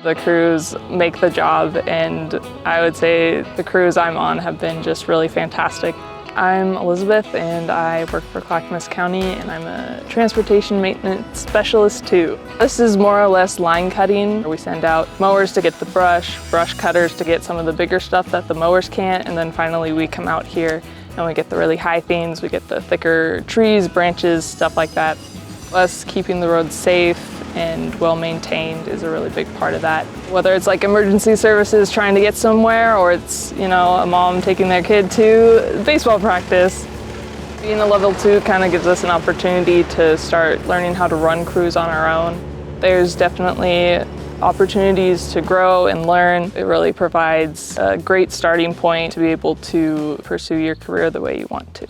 The crews make the job, and I would say the crews I'm on have been just really fantastic. I'm Elizabeth, and I work for Clackamas County, and I'm a transportation maintenance specialist too. This is more or less line cutting. We send out mowers to get the brush cutters to get some of the bigger stuff that the mowers can't, and then finally we come out here and we get the really high things. We get the thicker trees, branches, stuff like that. Us keeping the roads safe and well-maintained is a really big part of that. Whether it's like emergency services trying to get somewhere, or it's, you know, a mom taking their kid to baseball practice. Being a level 2 kind of gives us an opportunity to start learning how to run crews on our own. There's definitely opportunities to grow and learn. It really provides a great starting point to be able to pursue your career the way you want to.